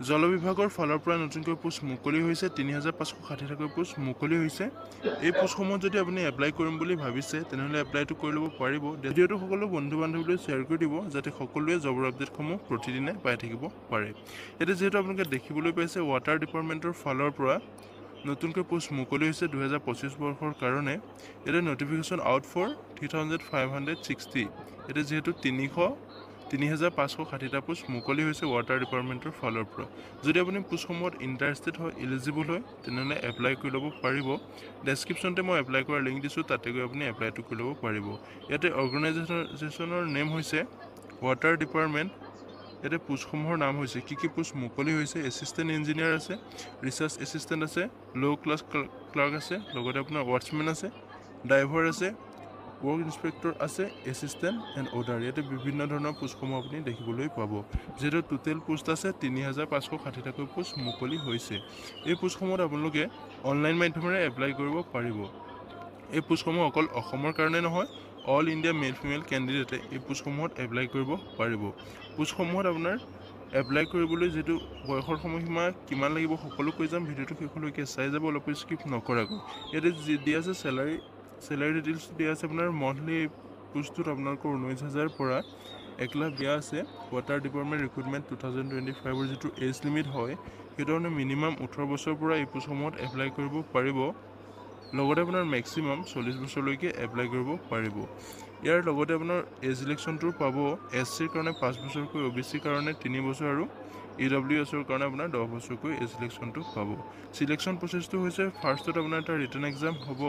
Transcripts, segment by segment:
জল বিভাগৰ ফালৰ পৰা নতুনকৈ পোষ্ট মুকলি হৈছে ৩৫৬০টাকৈ পোষ্ট মুকলি হৈছে এই পোষ্টসমূহ যদি আপুনি এপ্লাই কৰিম বুলি ভাবিছে তেনেহ'লে এপ্লাইটো কৰি ল'ব পাৰিব ভিডিঅ'টো সকলো বন্ধু বান্ধৱীলৈ শ্বেয়াৰ কৰি দিব যাতে সকলোৱে জবৰ আপডেটসমূহ প্ৰতিদিনে পাই থাকিব পাৰে এতিয়া যিহেতু আপোনালোকে দেখিবলৈ পাইছে ৱাটাৰ ডিপাৰ্টমেণ্টৰ ফালৰ পৰা নতুনকৈ পোষ্ট মুকলি হৈছে ২০২৫ বৰ্ষৰ কাৰণে এতিয়া নটিফিকেশ্যন আউট ফৰ ৩,৫৬০ এতিয়া যিহেতু ৩,৫৬০টা পোষ্ট মুকলি হৈছে ৱাটাৰ ডিপাৰ্টমেণ্টৰ ফালৰ পৰা যদি আপুনি পোষ্টসমূহত ইণ্টাৰেষ্টেড হয় এলিজিবল হয় তেনেহ'লে এপ্লাই কৰি ল'ব পাৰিব ডেছক্ৰিপশ্যনতে মই এপ্লাই কৰাৰ লিংক দিছোঁ তাতে গৈ আপুনি এপ্লাইটো কৰি ল'ব পাৰিব ইয়াতে অৰ্গেনাইজেশ্যনৰ নেম হৈছে ৱাটাৰ ডিপাৰ্টমেণ্ট ইয়াতে পোষ্টসমূহৰ নাম হৈছে কি পোষ্ট মুকলি হৈছে এছিষ্টেণ্ট ইঞ্জিনিয়াৰ আছে ৰিচাৰ্চ এছিষ্টেণ্ট আছে ল' ক্লাছ ক্লাৰ্ক আছে লগতে আপোনাৰ ৱাটছমেন আছে ড্ৰাইভাৰ আছে ৱৰ্ক ইনস্পেক্টৰ আছে এছিষ্টেণ্ট এণ্ড অৰ্ডাৰ ইয়াতে বিভিন্ন ধৰণৰ পোষ্টসমূহ আপুনি দেখিবলৈ পাব যিহেতু টোটেল পোষ্ট আছে ৩,৫৬০টাকৈ পোষ্ট মুকলি হৈছে এই পোষ্টসমূহত আপোনালোকে অনলাইন মাধ্যমেৰে এপ্লাই কৰিব পাৰিব এই পোষ্টসমূহ অকল অসমৰ কাৰণে নহয় অল ইণ্ডিয়া মেল ফিমেল কেণ্ডিডেটে এই পোষ্টসমূহত এপ্লাই কৰিব পাৰিব পোষ্টসমূহত আপোনাৰ এপ্লাই কৰিবলৈ যিটো বয়সৰ সময়সীমা কিমান লাগিব সকলো কৈ যাম ভিডিঅ'টো শেষলৈকে চাই যাব অলপ স্কিপ নকৰাকৈ ইয়াতে যি দিয়া আছে চেলাৰী ডিটেইলছ দিয়া আছে আপোনাৰ মন্থলি পোষ্টটোত আপোনালোকৰ ১৯,০০০ পৰা ১,০০,০০০ দিয়া আছে ৱাটাৰ ডিপাৰ্টমেণ্ট ৰিক্ৰুটমেণ্ট 2025ৰ যিটো এজ লিমিট হয় সেইটো মানে মিনিমাম ১৮ বছৰৰ পৰা এই পোষ্টসমূহত এপ্লাই কৰিব পাৰিব লগতে আপোনাৰ মেক্সিমাম 40 বছৰলৈকে এপ্লাই কৰিব পাৰিব ইয়াৰ লগতে আপোনাৰ এজ ইলেকশ্যনটো পাব এছচিৰ কাৰণে 5 বছৰকৈ অ'বিচিৰ কাৰণে 3 বছৰ আৰু EWSৰ কাৰণে আপোনাৰ 10 বছৰকৈ এজ ইলেকশ্যনটো পাব চিলেকশ্যন প্ৰচেছটো হৈছে ফাৰ্ষ্টত আপোনাৰ এটা ৰিটেন এক্সাম হ'ব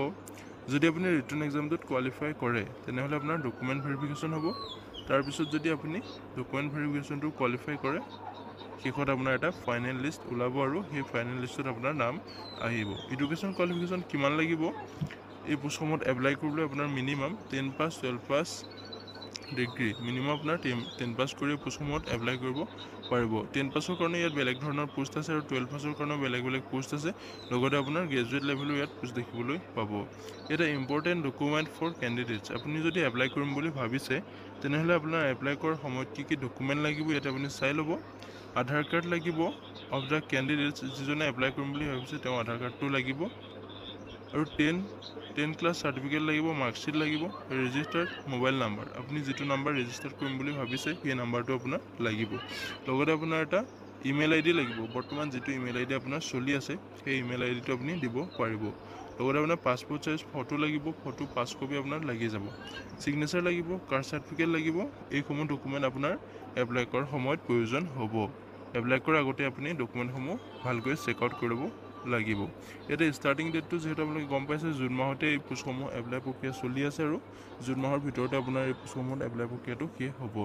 যদি আপুনি ৰিটেন এক্সামটোত কোৱালিফাই কৰে তেনেহ'লে আপোনাৰ ডকুমেণ্ট ভেৰিফিকেশ্যন হ'ব তাৰপিছত যদি আপুনি ডকুমেণ্ট ভেৰিফিকেশ্যনটো কোৱালিফাই কৰে শেষত আপোনাৰ এটা ফাইনেল লিষ্ট ওলাব আৰু সেই ফাইনেল লিষ্টত আপোনাৰ নাম আহিব এডুকেশ্যন কোৱালিফিকেশ্যন কিমান লাগিব এই পোষ্টসমূহত এপ্লাই কৰিবলৈ আপোনাৰ মিনিমাম 10 পাছ 12 পাছ ডিগ্ৰী মিনিমাম আপোনাৰ 10 পাছ কৰি পোষ্টসমূহত এপ্লাই কৰিব পাৰিব 10 পাছৰ কাৰণে ইয়াত বেলেগ ধৰণৰ পোষ্ট আছে আৰু 12 পাছৰ কাৰণেও বেলেগ পোষ্ট আছে লগতে আপোনাৰ গ্ৰেজুৱেট লেভেলো ইয়াত পোষ্ট দেখিবলৈ পাব এটা ইম্পৰ্টেণ্ট ডকুমেণ্ট ফৰ কেণ্ডিডেটছ আপুনি যদি এপ্লাই কৰিম বুলি ভাবিছে তেনেহ'লে আপোনাৰ এপ্লাই কৰাৰ সময়ত কি ডকুমেণ্ট লাগিব ইয়াতে আপুনি চাই ল'ব আধাৰ কাৰ্ড লাগিব অফ দ্য কেণ্ডিডেটছ যিজনে এপ্লাই কৰিম বুলি ভাবিছে তেওঁ আধাৰ কাৰ্ডটো লাগিব আৰু 10 ক্লাছ চাৰ্টিফিকেট লাগিব মাৰ্কশ্বিট লাগিব ৰেজিষ্টাৰ্ড মোবাইল নাম্বাৰ আপুনি যিটো নাম্বাৰ ৰেজিষ্টাৰ কৰিম বুলি ভাবিছে সেই নাম্বাৰটো আপোনাৰ লাগিব লগতে আপোনাৰ এটা ইমেইল আইডি লাগিব বৰ্তমান যিটো ইমেইল আইডি আপোনাৰ চলি আছে সেই ইমেইল আইডিটো আপুনি দিব পাৰিব লগতে আপোনাৰ পাছপোৰ্ট সাইজ ফটো লাগিব ফটো 5 কপি আপোনাৰ লাগি যাব সিগনেচাৰ লাগিব কাষ্ট চাৰ্টিফিকেট লাগিব এইসমূহ ডকুমেণ্ট আপোনাৰ এপ্লাই কৰাৰ সময়ত প্ৰয়োজন হ'ব এপ্লাই কৰাৰ আগতে আপুনি ডকুমেণ্টসমূহ ভালকৈ চেক আউট কৰিব লাগিব ইয়াতে ষ্টাৰ্টিং ডেটটো যেহেতু আপোনালোকে গম পাইছে জুন মাহতে এই পোষ্টসমূহ এপ্লাই প্ৰক্ৰিয়া চলি আছে আৰু জুন মাহৰ ভিতৰতে আপোনাৰ এই পোষ্টসমূহত এপ্লাই প্ৰক্ৰিয়াটো শেষ হ'ব